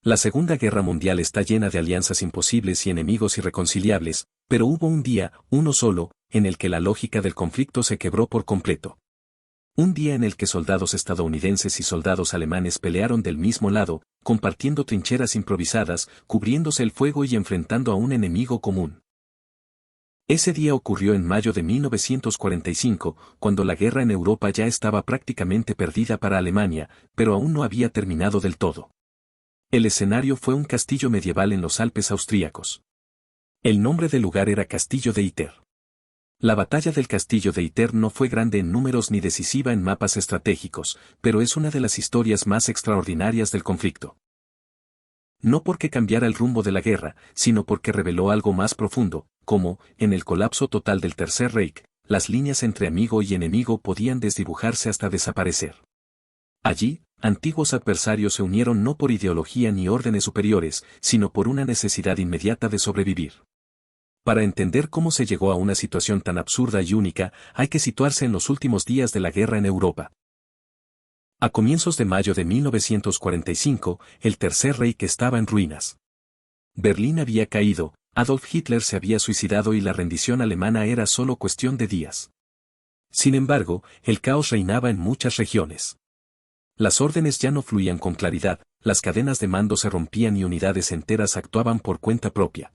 La Segunda Guerra Mundial está llena de alianzas imposibles y enemigos irreconciliables, pero hubo un día, uno solo, en el que la lógica del conflicto se quebró por completo. Un día en el que soldados estadounidenses y soldados alemanes pelearon del mismo lado, compartiendo trincheras improvisadas, cubriéndose el fuego y enfrentando a un enemigo común. Ese día ocurrió en mayo de 1945, cuando la guerra en Europa ya estaba prácticamente perdida para Alemania, pero aún no había terminado del todo. El escenario fue un castillo medieval en los Alpes austríacos. El nombre del lugar era Castillo de Iter. La batalla del Castillo de Iter no fue grande en números ni decisiva en mapas estratégicos, pero es una de las historias más extraordinarias del conflicto. No porque cambiara el rumbo de la guerra, sino porque reveló algo más profundo, como, en el colapso total del Tercer Reich, las líneas entre amigo y enemigo podían desdibujarse hasta desaparecer. Allí, antiguos adversarios se unieron no por ideología ni órdenes superiores, sino por una necesidad inmediata de sobrevivir. Para entender cómo se llegó a una situación tan absurda y única, hay que situarse en los últimos días de la guerra en Europa. A comienzos de mayo de 1945, el Tercer Reich estaba en ruinas. Berlín había caído, Adolf Hitler se había suicidado y la rendición alemana era solo cuestión de días. Sin embargo, el caos reinaba en muchas regiones. Las órdenes ya no fluían con claridad, las cadenas de mando se rompían y unidades enteras actuaban por cuenta propia.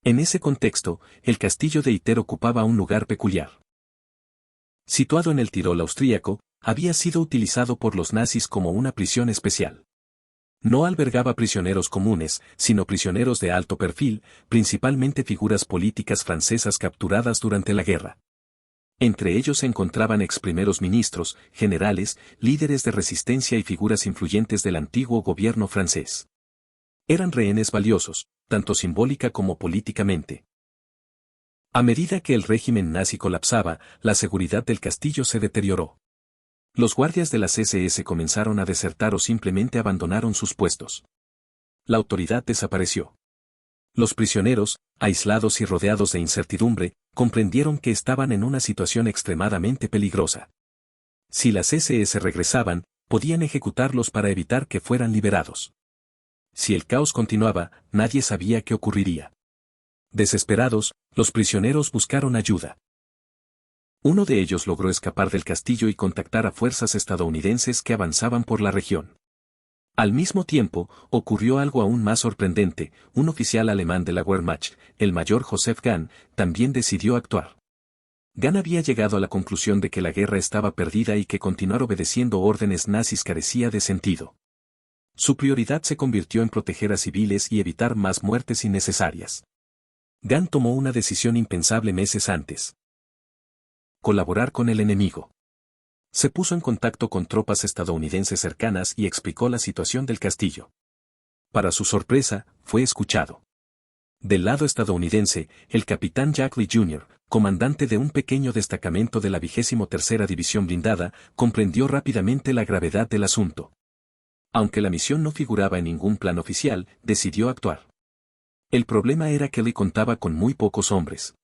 En ese contexto, el castillo de Iter ocupaba un lugar peculiar. Situado en el Tirol austríaco, había sido utilizado por los nazis como una prisión especial. No albergaba prisioneros comunes, sino prisioneros de alto perfil, principalmente figuras políticas francesas capturadas durante la guerra. Entre ellos se encontraban ex primeros ministros, generales, líderes de resistencia y figuras influyentes del antiguo gobierno francés. Eran rehenes valiosos, tanto simbólica como políticamente. A medida que el régimen nazi colapsaba, la seguridad del castillo se deterioró. Los guardias de las SS comenzaron a desertar o simplemente abandonaron sus puestos. La autoridad desapareció. Los prisioneros, aislados y rodeados de incertidumbre, comprendieron que estaban en una situación extremadamente peligrosa. Si las SS regresaban, podían ejecutarlos para evitar que fueran liberados. Si el caos continuaba, nadie sabía qué ocurriría. Desesperados, los prisioneros buscaron ayuda. Uno de ellos logró escapar del castillo y contactar a fuerzas estadounidenses que avanzaban por la región. Al mismo tiempo, ocurrió algo aún más sorprendente, un oficial alemán de la Wehrmacht, el mayor Joseph Gahn, también decidió actuar. Gahn había llegado a la conclusión de que la guerra estaba perdida y que continuar obedeciendo órdenes nazis carecía de sentido. Su prioridad se convirtió en proteger a civiles y evitar más muertes innecesarias. Gahn tomó una decisión impensable meses antes. Colaborar con el enemigo. Se puso en contacto con tropas estadounidenses cercanas y explicó la situación del castillo. Para su sorpresa, fue escuchado. Del lado estadounidense, el capitán Jack Lee Jr., comandante de un pequeño destacamento de la 23ª División Blindada, comprendió rápidamente la gravedad del asunto. Aunque la misión no figuraba en ningún plan oficial, decidió actuar. El problema era que Lee contaba con muy pocos hombres.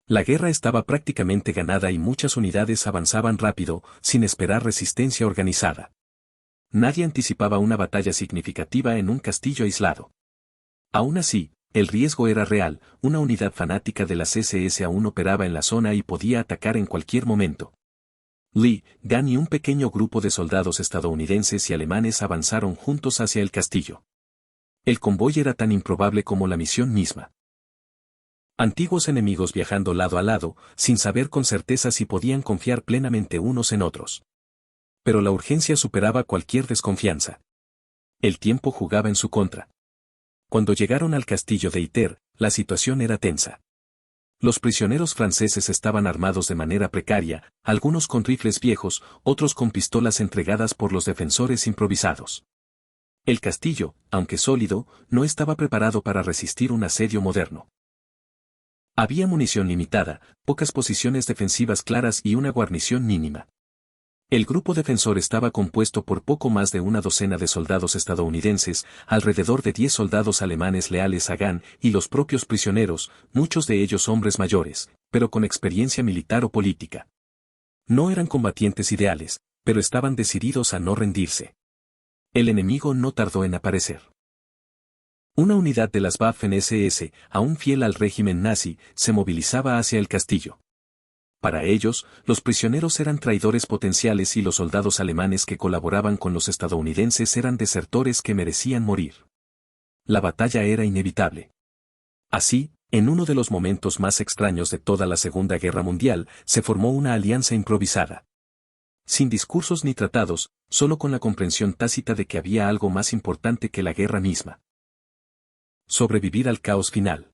La guerra estaba prácticamente ganada y muchas unidades avanzaban rápido, sin esperar resistencia organizada. Nadie anticipaba una batalla significativa en un castillo aislado. Aún así, el riesgo era real, una unidad fanática de las SS aún operaba en la zona y podía atacar en cualquier momento. Lee, Gahn y un pequeño grupo de soldados estadounidenses y alemanes avanzaron juntos hacia el castillo. El convoy era tan improbable como la misión misma. Antiguos enemigos viajando lado a lado, sin saber con certeza si podían confiar plenamente unos en otros. Pero la urgencia superaba cualquier desconfianza. El tiempo jugaba en su contra. Cuando llegaron al castillo de Iter, la situación era tensa. Los prisioneros franceses estaban armados de manera precaria, algunos con rifles viejos, otros con pistolas entregadas por los defensores improvisados. El castillo, aunque sólido, no estaba preparado para resistir un asedio moderno. Había munición limitada, pocas posiciones defensivas claras y una guarnición mínima. El grupo defensor estaba compuesto por poco más de una docena de soldados estadounidenses, alrededor de 10 soldados alemanes leales a Gahn y los propios prisioneros, muchos de ellos hombres mayores, pero con experiencia militar o política. No eran combatientes ideales, pero estaban decididos a no rendirse. El enemigo no tardó en aparecer. Una unidad de las Waffen-SS, aún fiel al régimen nazi, se movilizaba hacia el castillo. Para ellos, los prisioneros eran traidores potenciales y los soldados alemanes que colaboraban con los estadounidenses eran desertores que merecían morir. La batalla era inevitable. Así, en uno de los momentos más extraños de toda la Segunda Guerra Mundial, se formó una alianza improvisada. Sin discursos ni tratados, solo con la comprensión tácita de que había algo más importante que la guerra misma. Sobrevivir al caos final.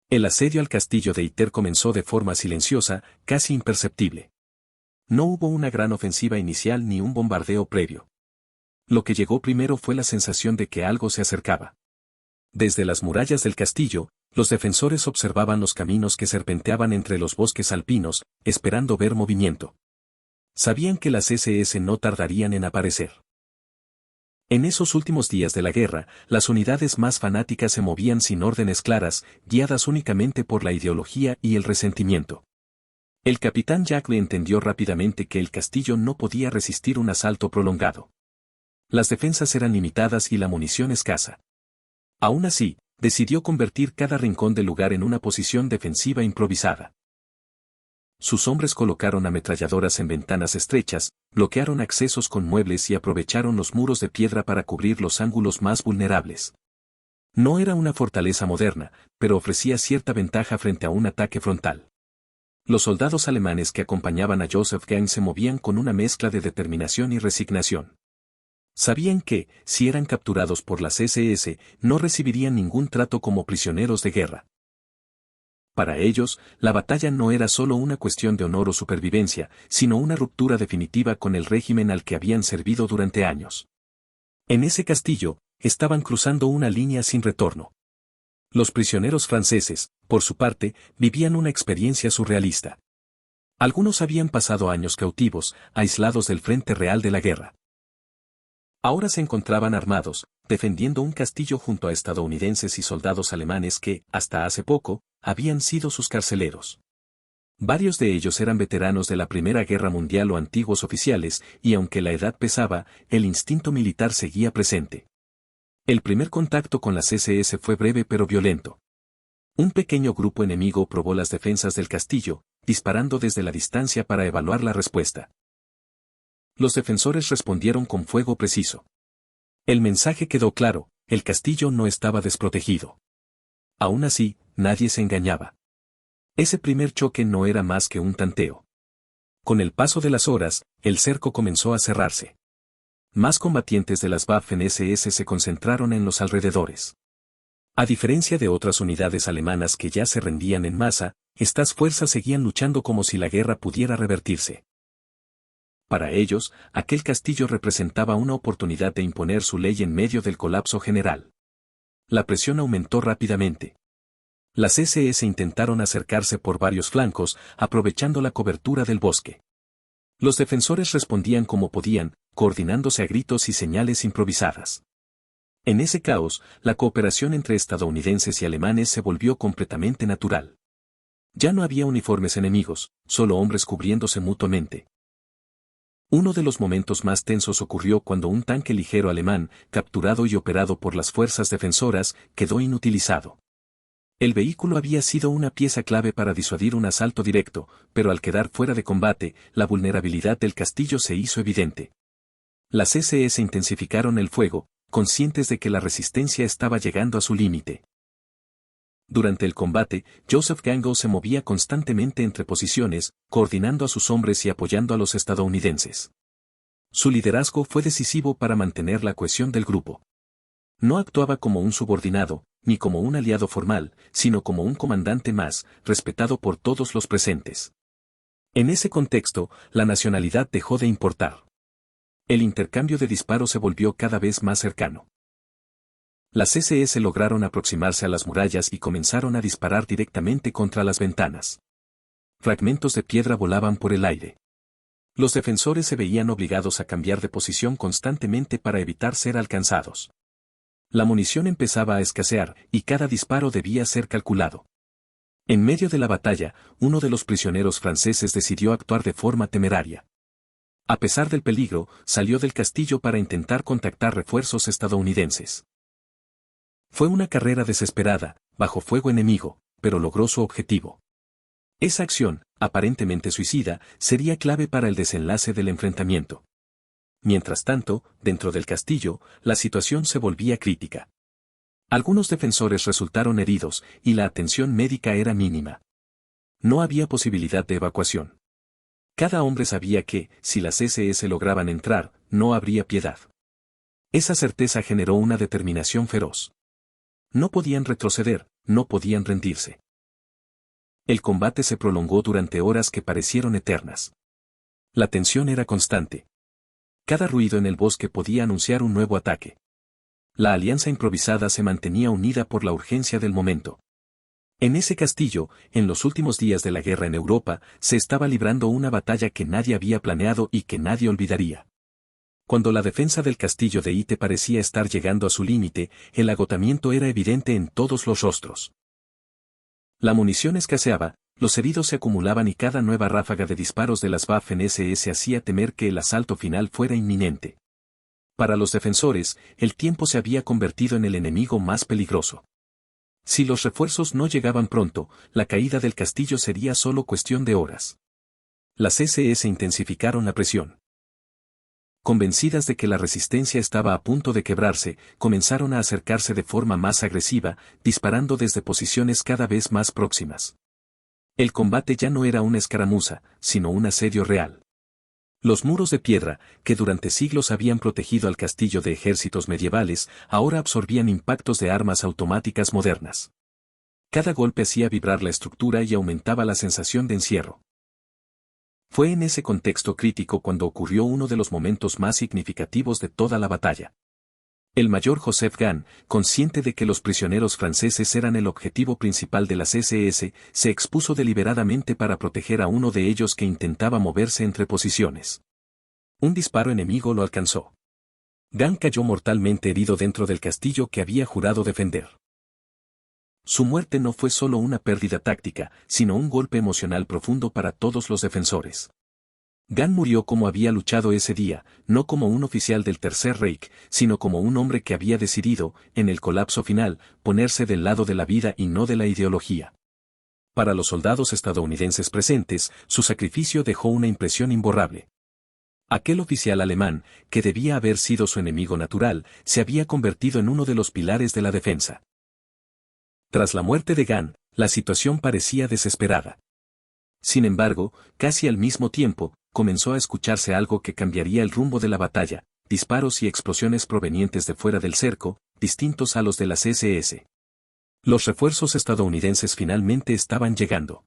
El asedio al castillo de Iter comenzó de forma silenciosa, casi imperceptible. No hubo una gran ofensiva inicial ni un bombardeo previo. Lo que llegó primero fue la sensación de que algo se acercaba. Desde las murallas del castillo, los defensores observaban los caminos que serpenteaban entre los bosques alpinos, esperando ver movimiento. Sabían que las SS no tardarían en aparecer. En esos últimos días de la guerra, las unidades más fanáticas se movían sin órdenes claras, guiadas únicamente por la ideología y el resentimiento. El capitán Jackley entendió rápidamente que el castillo no podía resistir un asalto prolongado. Las defensas eran limitadas y la munición escasa. Aún así, decidió convertir cada rincón del lugar en una posición defensiva improvisada. Sus hombres colocaron ametralladoras en ventanas estrechas, bloquearon accesos con muebles y aprovecharon los muros de piedra para cubrir los ángulos más vulnerables. No era una fortaleza moderna, pero ofrecía cierta ventaja frente a un ataque frontal. Los soldados alemanes que acompañaban a Joseph Gang se movían con una mezcla de determinación y resignación. Sabían que, si eran capturados por las SS, no recibirían ningún trato como prisioneros de guerra. Para ellos, la batalla no era solo una cuestión de honor o supervivencia, sino una ruptura definitiva con el régimen al que habían servido durante años. En ese castillo, estaban cruzando una línea sin retorno. Los prisioneros franceses, por su parte, vivían una experiencia surrealista. Algunos habían pasado años cautivos, aislados del frente real de la guerra. Ahora se encontraban armados, defendiendo un castillo junto a estadounidenses y soldados alemanes que, hasta hace poco, habían sido sus carceleros. Varios de ellos eran veteranos de la Primera Guerra Mundial o antiguos oficiales, y aunque la edad pesaba, el instinto militar seguía presente. El primer contacto con las SS fue breve pero violento. Un pequeño grupo enemigo probó las defensas del castillo, disparando desde la distancia para evaluar la respuesta. Los defensores respondieron con fuego preciso. El mensaje quedó claro, el castillo no estaba desprotegido. Aún así, nadie se engañaba. Ese primer choque no era más que un tanteo. Con el paso de las horas, el cerco comenzó a cerrarse. Más combatientes de las Waffen-SS se concentraron en los alrededores. A diferencia de otras unidades alemanas que ya se rendían en masa, estas fuerzas seguían luchando como si la guerra pudiera revertirse. Para ellos, aquel castillo representaba una oportunidad de imponer su ley en medio del colapso general. La presión aumentó rápidamente. Las SS intentaron acercarse por varios flancos, aprovechando la cobertura del bosque. Los defensores respondían como podían, coordinándose a gritos y señales improvisadas. En ese caos, la cooperación entre estadounidenses y alemanes se volvió completamente natural. Ya no había uniformes enemigos, solo hombres cubriéndose mutuamente. Uno de los momentos más tensos ocurrió cuando un tanque ligero alemán, capturado y operado por las fuerzas defensoras, quedó inutilizado. El vehículo había sido una pieza clave para disuadir un asalto directo, pero al quedar fuera de combate, la vulnerabilidad del castillo se hizo evidente. Las SS intensificaron el fuego, conscientes de que la resistencia estaba llegando a su límite. Durante el combate, Joseph Gango se movía constantemente entre posiciones, coordinando a sus hombres y apoyando a los estadounidenses. Su liderazgo fue decisivo para mantener la cohesión del grupo. No actuaba como un subordinado, ni como un aliado formal, sino como un comandante más, respetado por todos los presentes. En ese contexto, la nacionalidad dejó de importar. El intercambio de disparos se volvió cada vez más cercano. Las SS lograron aproximarse a las murallas y comenzaron a disparar directamente contra las ventanas. Fragmentos de piedra volaban por el aire. Los defensores se veían obligados a cambiar de posición constantemente para evitar ser alcanzados. La munición empezaba a escasear, y cada disparo debía ser calculado. En medio de la batalla, uno de los prisioneros franceses decidió actuar de forma temeraria. A pesar del peligro, salió del castillo para intentar contactar refuerzos estadounidenses. Fue una carrera desesperada, bajo fuego enemigo, pero logró su objetivo. Esa acción, aparentemente suicida, sería clave para el desenlace del enfrentamiento. Mientras tanto, dentro del castillo, la situación se volvía crítica. Algunos defensores resultaron heridos, y la atención médica era mínima. No había posibilidad de evacuación. Cada hombre sabía que, si las SS lograban entrar, no habría piedad. Esa certeza generó una determinación feroz. No podían retroceder, no podían rendirse. El combate se prolongó durante horas que parecieron eternas. La tensión era constante. Cada ruido en el bosque podía anunciar un nuevo ataque. La alianza improvisada se mantenía unida por la urgencia del momento. En ese castillo, en los últimos días de la guerra en Europa, se estaba librando una batalla que nadie había planeado y que nadie olvidaría. Cuando la defensa del castillo de Ite parecía estar llegando a su límite, el agotamiento era evidente en todos los rostros. La munición escaseaba, los heridos se acumulaban y cada nueva ráfaga de disparos de las Waffen-SS hacía temer que el asalto final fuera inminente. Para los defensores, el tiempo se había convertido en el enemigo más peligroso. Si los refuerzos no llegaban pronto, la caída del castillo sería solo cuestión de horas. Las SS intensificaron la presión. Convencidas de que la resistencia estaba a punto de quebrarse, comenzaron a acercarse de forma más agresiva, disparando desde posiciones cada vez más próximas. El combate ya no era una escaramuza, sino un asedio real. Los muros de piedra, que durante siglos habían protegido al castillo de ejércitos medievales, ahora absorbían impactos de armas automáticas modernas. Cada golpe hacía vibrar la estructura y aumentaba la sensación de encierro. Fue en ese contexto crítico cuando ocurrió uno de los momentos más significativos de toda la batalla. El mayor Joseph Gahn, consciente de que los prisioneros franceses eran el objetivo principal de las SS, se expuso deliberadamente para proteger a uno de ellos que intentaba moverse entre posiciones. Un disparo enemigo lo alcanzó. Gahn cayó mortalmente herido dentro del castillo que había jurado defender. Su muerte no fue solo una pérdida táctica, sino un golpe emocional profundo para todos los defensores. Gahn murió como había luchado ese día, no como un oficial del Tercer Reich, sino como un hombre que había decidido, en el colapso final, ponerse del lado de la vida y no de la ideología. Para los soldados estadounidenses presentes, su sacrificio dejó una impresión imborrable. Aquel oficial alemán, que debía haber sido su enemigo natural, se había convertido en uno de los pilares de la defensa. Tras la muerte de Gahn, la situación parecía desesperada. Sin embargo, casi al mismo tiempo, comenzó a escucharse algo que cambiaría el rumbo de la batalla, disparos y explosiones provenientes de fuera del cerco, distintos a los de las SS. Los refuerzos estadounidenses finalmente estaban llegando.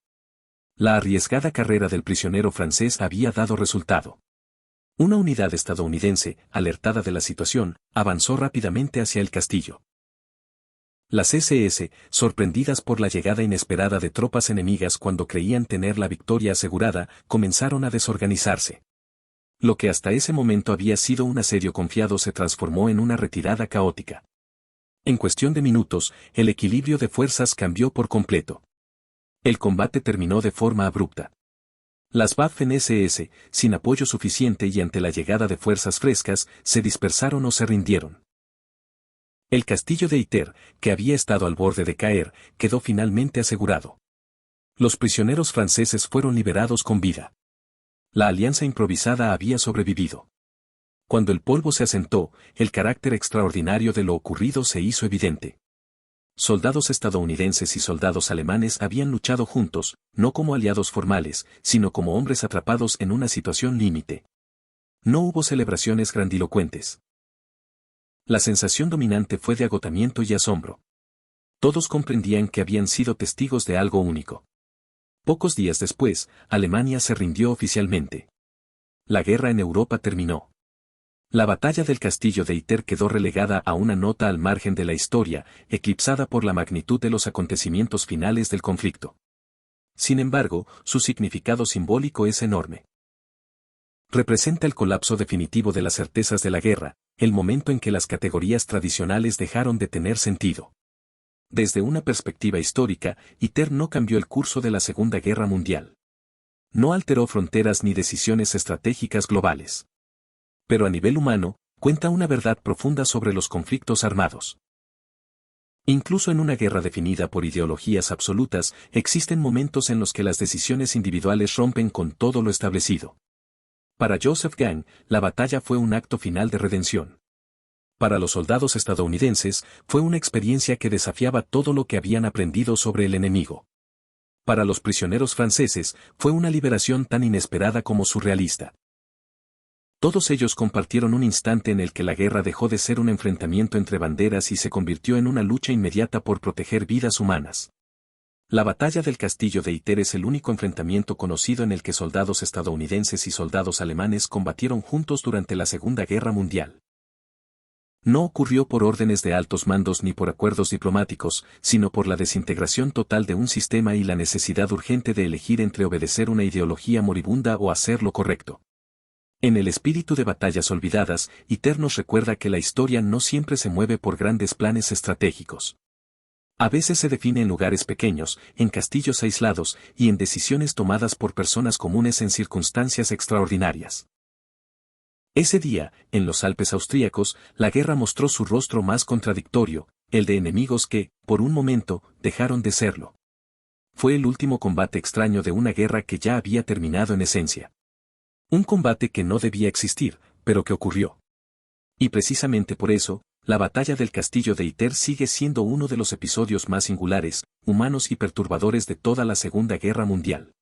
La arriesgada carrera del prisionero francés había dado resultado. Una unidad estadounidense, alertada de la situación, avanzó rápidamente hacia el castillo. Las SS, sorprendidas por la llegada inesperada de tropas enemigas cuando creían tener la victoria asegurada, comenzaron a desorganizarse. Lo que hasta ese momento había sido un asedio confiado se transformó en una retirada caótica. En cuestión de minutos, el equilibrio de fuerzas cambió por completo. El combate terminó de forma abrupta. Las Waffen-SS, sin apoyo suficiente y ante la llegada de fuerzas frescas, se dispersaron o se rindieron. El castillo de Iter, que había estado al borde de caer, quedó finalmente asegurado. Los prisioneros franceses fueron liberados con vida. La alianza improvisada había sobrevivido. Cuando el polvo se asentó, el carácter extraordinario de lo ocurrido se hizo evidente. Soldados estadounidenses y soldados alemanes habían luchado juntos, no como aliados formales, sino como hombres atrapados en una situación límite. No hubo celebraciones grandilocuentes. La sensación dominante fue de agotamiento y asombro. Todos comprendían que habían sido testigos de algo único. Pocos días después, Alemania se rindió oficialmente. La guerra en Europa terminó. La batalla del castillo de Iter quedó relegada a una nota al margen de la historia, eclipsada por la magnitud de los acontecimientos finales del conflicto. Sin embargo, su significado simbólico es enorme. Representa el colapso definitivo de las certezas de la guerra, el momento en que las categorías tradicionales dejaron de tener sentido. Desde una perspectiva histórica, Iter no cambió el curso de la Segunda Guerra Mundial. No alteró fronteras ni decisiones estratégicas globales. Pero a nivel humano, cuenta una verdad profunda sobre los conflictos armados. Incluso en una guerra definida por ideologías absolutas, existen momentos en los que las decisiones individuales rompen con todo lo establecido. Para Joseph Gane, la batalla fue un acto final de redención. Para los soldados estadounidenses, fue una experiencia que desafiaba todo lo que habían aprendido sobre el enemigo. Para los prisioneros franceses, fue una liberación tan inesperada como surrealista. Todos ellos compartieron un instante en el que la guerra dejó de ser un enfrentamiento entre banderas y se convirtió en una lucha inmediata por proteger vidas humanas. La batalla del castillo de Iter es el único enfrentamiento conocido en el que soldados estadounidenses y soldados alemanes combatieron juntos durante la Segunda Guerra Mundial. No ocurrió por órdenes de altos mandos ni por acuerdos diplomáticos, sino por la desintegración total de un sistema y la necesidad urgente de elegir entre obedecer una ideología moribunda o hacer lo correcto. En el espíritu de batallas olvidadas, Iter nos recuerda que la historia no siempre se mueve por grandes planes estratégicos. A veces se define en lugares pequeños, en castillos aislados y en decisiones tomadas por personas comunes en circunstancias extraordinarias. Ese día, en los Alpes austríacos, la guerra mostró su rostro más contradictorio, el de enemigos que, por un momento, dejaron de serlo. Fue el último combate extraño de una guerra que ya había terminado en esencia. Un combate que no debía existir, pero que ocurrió. Y precisamente por eso, la batalla del castillo de Iter sigue siendo uno de los episodios más singulares, humanos y perturbadores de toda la Segunda Guerra Mundial.